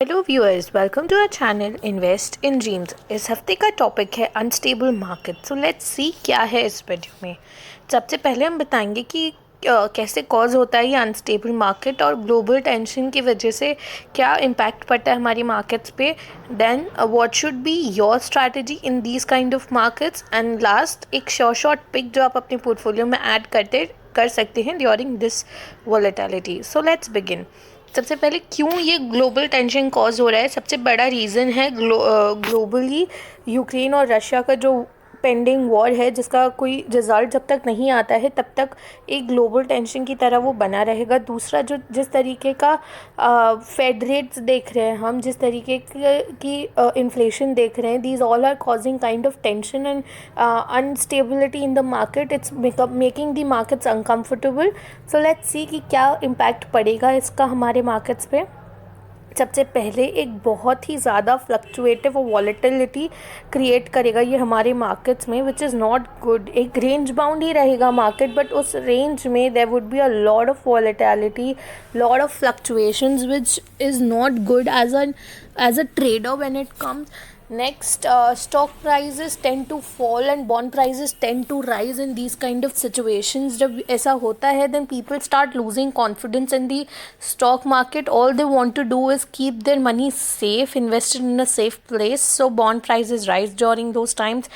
Hello viewers, welcome to our channel invest in dreams. इस हफ्ते का टॉपिक है unstable market. So let's see क्या है इस वीडियो में। सबसे पहले हम बताएंगे कि कैसे कॉज होता है ये अनस्टेबल मार्केट और ग्लोबल टेंशन की वजह से क्या इम्पैक्ट पड़ता है हमारी मार्केट्स पे। Then what should be your strategy in these kind of markets. And last एक शॉर्ट पिक जो आप अपने पोर्टफोलियो में ऐड कर सकते हैं during this volatility. So let's begin. सबसे पहले क्यों ये ग्लोबल टेंशन कॉज हो रहा है। सबसे बड़ा रीज़न है ग्लोबली यूक्रेन और रशिया का जो पेंडिंग वॉर है, जिसका कोई रिजल्ट जब तक नहीं आता है तब तक एक ग्लोबल टेंशन की तरह वो बना रहेगा। दूसरा, जो जिस तरीके का फेड रेट्स देख रहे हैं हम, जिस तरीके की इन्फ्लेशन देख रहे हैं, these all are causing kind of tension and unstability in the market. It's making the markets uncomfortable. So let's see कि क्या इम्पैक्ट पड़ेगा इसका हमारे मार्केट्स पे। सबसे पहले एक बहुत ही ज़्यादा फ्लक्चुएटिव और वॉलेटिलिटी क्रिएट करेगा ये हमारे मार्केट्स में, विच इज़ नॉट गुड। एक रेंज बाउंड ही रहेगा मार्केट, बट उस रेंज में there would be a lot of volatility, lot of fluctuations, which is not good as a trader when it comes. Next, stock prices tend to fall and bond prices tend to rise in these kind of situations. जब ऐसा होता है, then people start losing confidence in the stock market. All they want to do is keep their money safe, invested in a safe place. So bond prices rise during those times.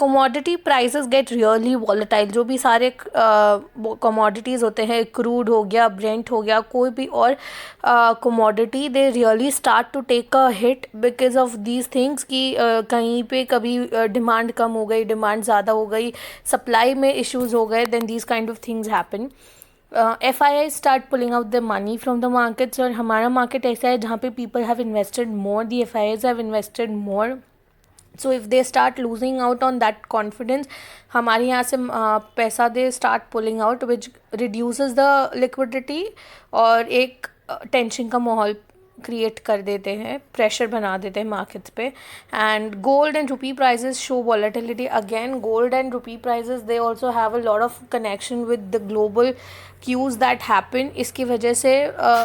Commodity prices get really volatile. जो भी सारे commodities होते हैं, crude हो गया, Brent हो गया, कोई भी और commodity, they really start to take a hit because of these things कि कहीं पे कभी डिमांड कम हो गई, डिमांड ज़्यादा हो गई, सप्लाई में इश्यूज हो गए, then these kind of things happen. FII start pulling out the money from the markets. और हमारा मार्केट ऐसा है जहाँ पे people have invested more, the FIIs have invested more. So if they start losing out on that confidence, हमारे यहाँ से पैसा they start pulling out, which reduces the liquidity और एक टेंशन का माहौल क्रिएट कर देते हैं, प्रेशर बना देते हैं मार्केट्स पे. And gold and rupee prices show volatility again. Gold and rupee prices, they also have a lot of connection with the global cues that happen. इसकी वजह से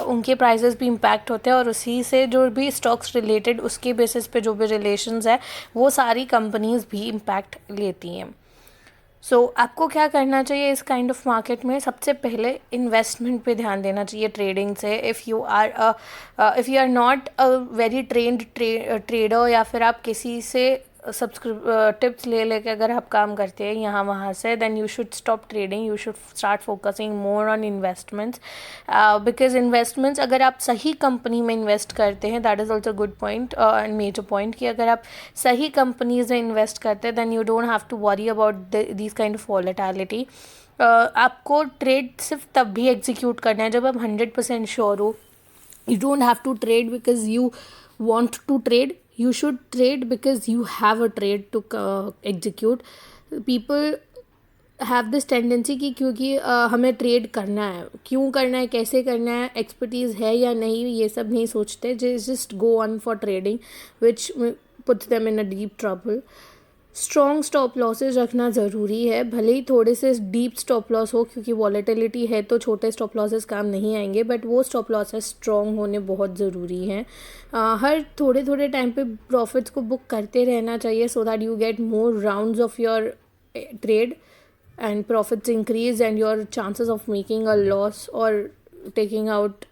उनके प्राइजेस भी इम्पैक्ट होते हैं और उसी से जो भी स्टॉक्स रिलेटेड, उसके बेसिस पे जो भी रिलेशंस है, वो सारी कंपनीज भी इम्पैक्ट लेती हैं. सो आपको क्या करना चाहिए इस काइंड ऑफ मार्केट में? सबसे पहले इन्वेस्टमेंट पे ध्यान देना चाहिए ट्रेडिंग से. If you are not a very trained trader, या फिर आप किसी से टिप्स ले लेके अगर आप काम करते हैं यहाँ वहाँ से, then you should stop trading. You should start focusing more on investments, because investments अगर आप सही कंपनी में इन्वेस्ट करते हैं, that is also good point and major point, कि अगर आप सही कंपनीज में इन्वेस्ट करते हैं, then you don't have to worry about this kind of volatility. आपको ट्रेड सिर्फ तब भी एग्जीक्यूट करना है जब आप 100% श्योर हो. You don't have to trade because you want to trade. You should trade because you have a trade to execute. People have this tendency कि क्योंकि हमें ट्रेड करना है, क्यों करना है, कैसे करना है, एक्सपर्टीज़ है या नहीं, ये सब नहीं सोचते. Just go on for trading, which puts them in a deep trouble. Strong stop losses रखना ज़रूरी है, भले ही थोड़े से डीप स्टॉप लॉस हो, क्योंकि वॉलेटिलिटी है तो छोटे स्टॉप लॉसेस काम नहीं आएंगे, बट वो स्टॉप लॉसेस स्ट्रॉन्ग होने बहुत ज़रूरी हैं. हर थोड़े थोड़े टाइम पे प्रॉफिट्स को बुक करते रहना चाहिए, so that you get more rounds of your trade and profits increase and your chances of making a loss or taking out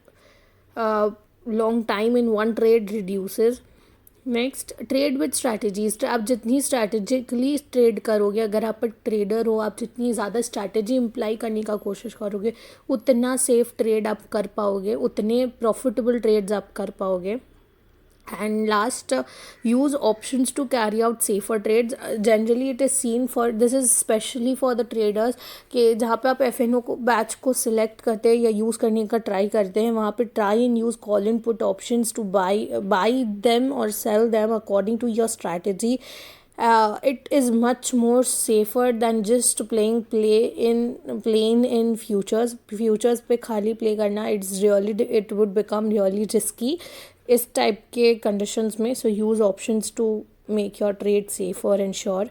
long time in one trade reduces. Next, trade with strategies. आप जितनी strategically trade करोगे, अगर आप trader हो, आप जितनी ज़्यादा strategy imply करने का कोशिश करोगे, उतना सेफ ट्रेड आप कर पाओगे, उतने प्रॉफिटेबल ट्रेड्स आप कर पाओगे. And last, use options to carry out safer trades. Generally it is seen for, this is specially for the traders, कि जहाँ पे आप FNO को बैच को सिलेक्ट करते हैं या यूज़ करने का ट्राई करते हैं, वहाँ पे try and use call and put options to buy them और sell them according to your strategy. It is much more safer than just playing in futures पे खाली प्ले करना. It would become really risky इस type के conditions में. So use options to make your trade safer and sure.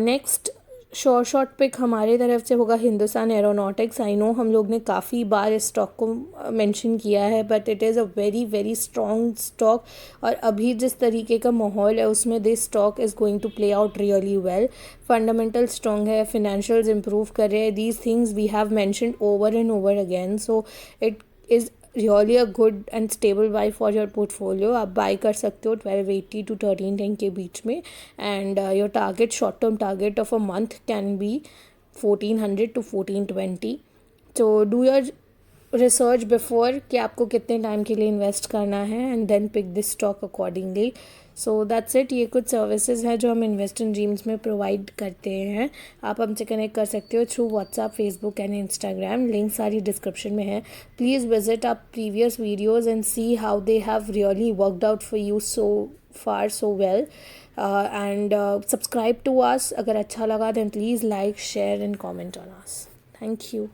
Next, short pick हमारे तरफ से होगा हिंदुस्तान एरोनॉटिक्स। आई नो हम लोग ने काफ़ी बार इस स्टॉक को मेंशन किया है, but it is a very very strong stock. और अभी जिस तरीके का माहौल है उसमें this stock is going to play out really well. Fundamental strong है, फिनेंशियल्स इंप्रूव कर रहे हैं, these things we have mentioned over and over again. So it is really a good and stable buy for your portfolio. आप buy कर सकते हो 1280 to 1310 के बीच में। And your target, short term target of a month can be 1400 to 1420। तो do your research before कि आपको कितने टाइम के लिए इन्वेस्ट करना है, and then pick this stock accordingly. So that's it. ये कुछ सर्विसेज हैं जो हम इन्वेस्ट इन ड्रीम्स में प्रोवाइड करते हैं। आप हमसे कनेक्ट कर सकते हो through WhatsApp, Facebook and Instagram. Link सारी डिस्क्रिप्शन में है। Please visit our previous videos and see how they have really worked out for you so far so well. And subscribe to us. अगर अच्छा लगा then please like, share and comment on us. Thank you.